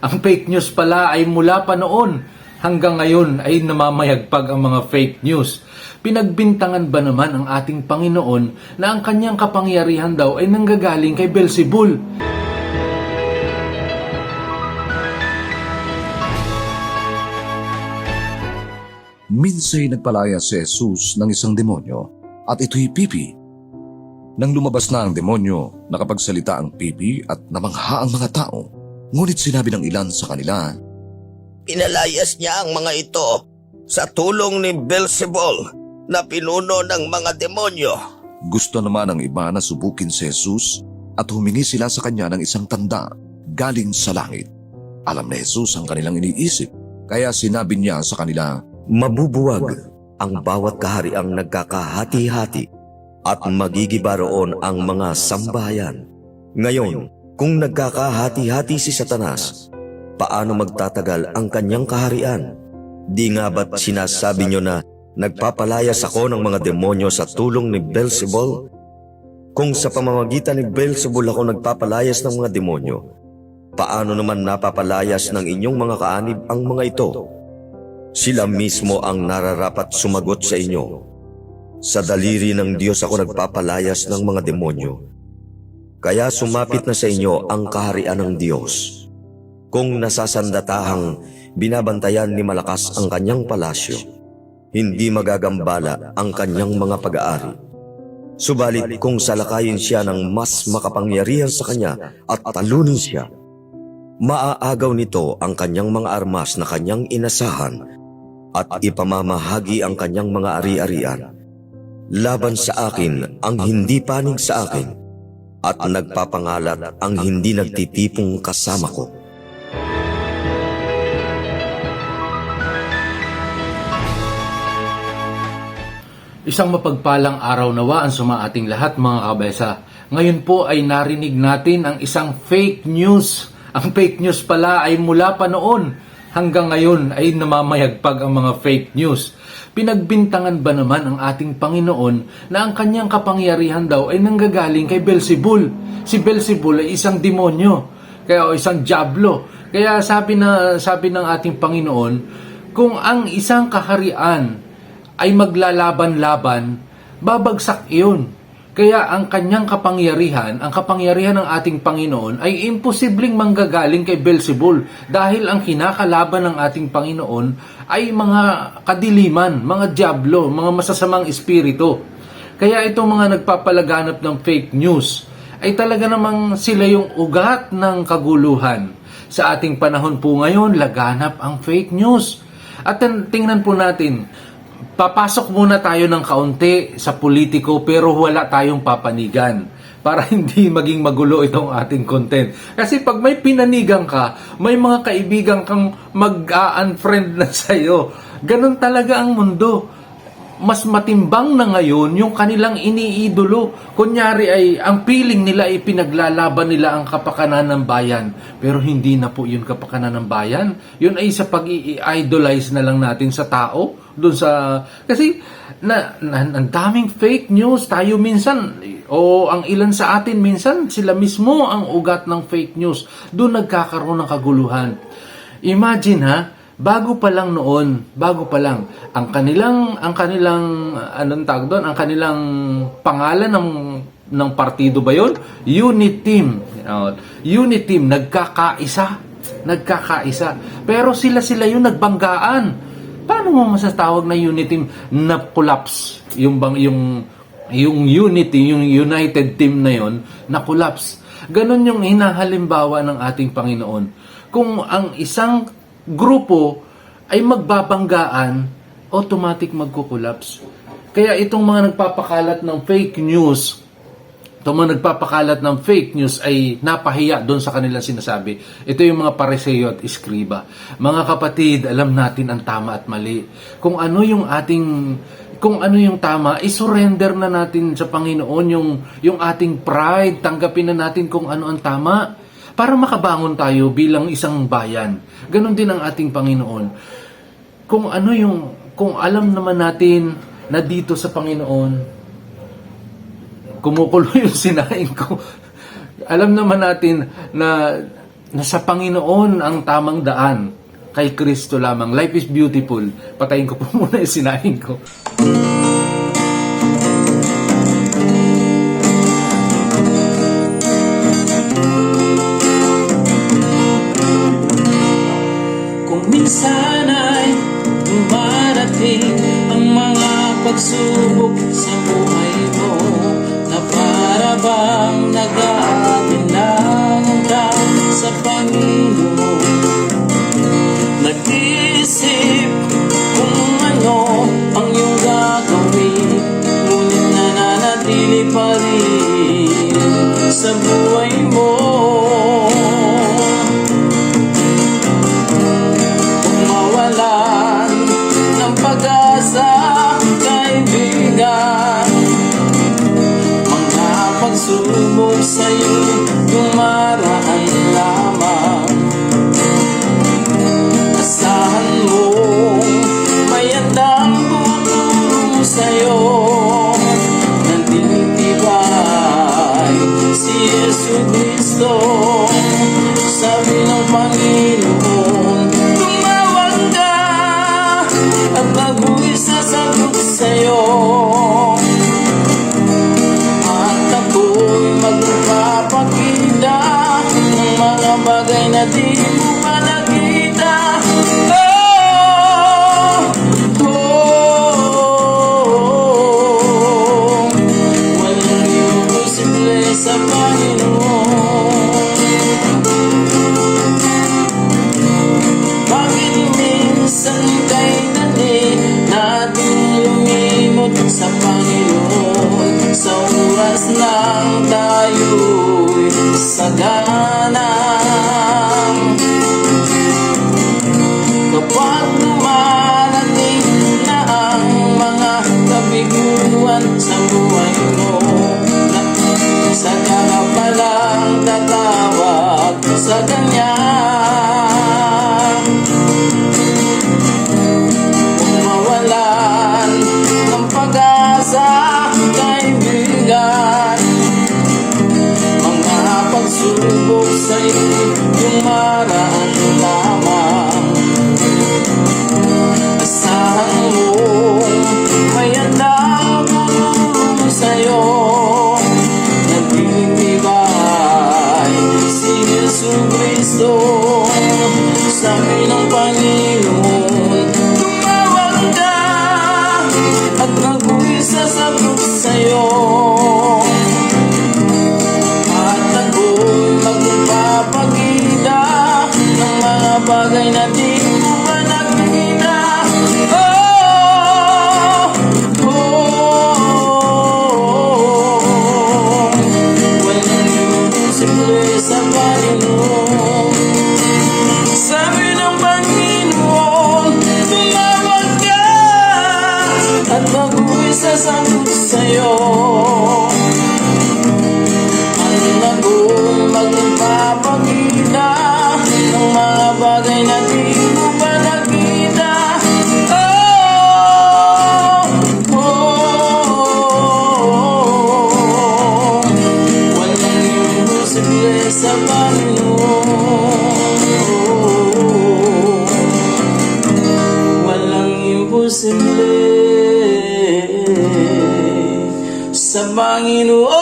Ang fake news pala ay mula pa noon hanggang ngayon ay namamayagpag ang mga fake news. Pinagbintangan ba naman ang ating Panginoon na ang kanyang kapangyarihan daw ay nanggagaling kay Beelzebul? Minsay nagpalaya si Jesus ng isang demonyo at ito'y pipi. Nang lumabas na ang demonyo, nakapagsalita ang pipi at namangha ang mga tao. Ngunit sinabi ng ilan sa kanila, Pinalayas niya ang mga ito sa tulong ni Beelzebul na pinuno ng mga demonyo. gusto naman ng iba na subukin si Jesus at humingi sila sa kanya ng isang tanda galing sa langit. Alam ni Jesus ang kanilang iniisip, kaya sinabi niya sa kanila, Mabubuwag ang bawat kahariang nagkakahati-hati at magigiba roon ang mga sambahayan. Ngayon, kung nagkakahati-hati si Satanas, paano magtatagal ang kanyang kaharian? Di nga ba't sinasabi nyo na nagpapalayas ako ng mga demonyo sa tulong ni Beelzebul? Kung sa pamamagitan ni Beelzebul ako nagpapalayas ng mga demonyo, paano naman napapalayas ng inyong mga kaanib ang mga ito? Sila mismo ang nararapat sumagot sa inyo. Sa daliri ng Diyos ako nagpapalayas ng mga demonyo. Kaya sumapit na sa inyo ang kaharian ng Diyos. Kung nasasandatahang binabantayan ni Malakas ang kanyang palasyo, hindi magagambala ang kanyang mga pag-aari. Subalit kung salakayin siya ng mas makapangyarihan sa kanya at talunin siya, maaagaw nito ang kanyang mga armas na kanyang inasahan at ipamamahagi ang kanyang mga ari-arian. Laban sa akin ang hindi panig sa akin at nagpapangalat ang hindi nagtitipong kasama ko. Isang mapagpalang araw nawa ang sumaating lahat mga kabesa. Ngayon po ay narinig natin ang isang fake news. Ang fake news pala ay mula pa noon hanggang ngayon ay namamayagpag ang mga fake news. Pinagbintangan ba naman ang ating Panginoon na ang kanyang kapangyarihan daw ay nanggagaling kay Beelzebul? Si Beelzebul ay isang demonyo, kaya isang diablo. Kaya sabi ng ating Panginoon, kung ang isang kaharian ay maglalaban-laban, babagsak iyon. Kaya ang kanyang kapangyarihan, ang kapangyarihan ng ating Panginoon ay imposibleng manggagaling kay Beelzebul dahil ang kinakalaban ng ating Panginoon ay mga kadiliman, mga diablo, mga masasamang espiritu. Kaya itong mga nagpapalaganap ng fake news ay talaga namang sila yung ugat ng kaguluhan. Sa ating panahon po ngayon, laganap ang fake news. At tingnan po natin, papasok muna tayo ng kaunti sa politiko pero wala tayong papanigan para hindi maging magulo itong ating content. Kasi pag may pinanigan ka, may mga kaibigan kang mag-unfriend na sa'yo. Ganon talaga ang mundo. Mas matimbang na ngayon yung kanilang iniidolo. Kunyari ay ang piling nila ay pinaglalaban nila ang kapakanan ng bayan. Pero hindi na po yun kapakanan ng bayan. Yun ay sa pag-i-idolize na lang natin sa tao. Doon sa kasi ang daming fake news tayo minsan o ang ilan sa atin minsan sila mismo ang ugat ng fake news. Doon nagkakaroon ng kaguluhan. Imagine bago pa lang ang kanilang anong tawag doon, ang kanilang pangalan ng partido ba 'yon? Unit Team. Unit Team nagkakaisa. Pero sila yung nagbanggaan. Paano mo masatawag na unit team na collapse? Yung unity, yung united team na yon na collapse. Ganon yung hinahalimbawa ng ating Panginoon. Kung ang isang grupo ay magbabanggaan, automatic magko-collapse. Kaya itong mga nagpapakalat ng fake news, ay napahiya doon sa kanilang sinasabi. Ito yung mga Pariseo at Iskriba. Mga kapatid, alam natin ang tama at mali. Kung ano yung tama, isurrender na natin sa Panginoon yung ating pride, tanggapin na natin kung ano ang tama para makabangon tayo bilang isang bayan. Ganon din ang ating Panginoon. Kung alam naman natin na dito sa Panginoon kumukulo yung sinaing ko. Alam naman natin na na sa Panginoon ang tamang daan. Kay Kristo lamang. Life is beautiful. Patayin ko po muna yung sinahin ko. Kung minsan ay dumarating ang mga pagsubok sa buhay mo, na para bang nag-aalinlangan ka sa Panginoon, nag-iisip kung ano ang iyong gagawin, ngunit nananatili pa rin sa buhay mo. Mawalan ng pag-asa, kaibigan, mga pagsubok sa'yo'y dumaraan lamang. Asahan mo, may handang tutulong sa'yo, nanding tibay si Yesu Cristo. Sabi ng Panginoon, tumawag ka at ako'y sasagot sa'yo, at ako'y magpapakita ng mga bagay na di mo pa nakita. Walang imposible sa Panginoon. Bakit minsan kay dali natin lumimot sa Panginoon, sa oras lang tayo'y sagana? Kapag dumarating na ang mga kabiguan sa buhay mo, saka ka palang tatawag sa Kanya. Kung mawalan ng pag-asa, kaibigan, mga pagsubok sa'yo'y dumaraan lamang. Asahan mo, may handang tutulong sa'yo, nagtitibay si Yesu Cristo. Sabi ng Panginoon, tumawag ka at ako'y sasagot sa'yo, at ako'y magpapakita ng mga bagay na di mo pa nakikita. Walang imposible sa Panginoon. Sabi ng Panginoon, tumawag ka at ako'y sasagot sa'yo, at ako'y magpapakita ng mga bagay na di mo pa nakita. Walang imposible sa Panginoon. Walang imposible sa Panginoon.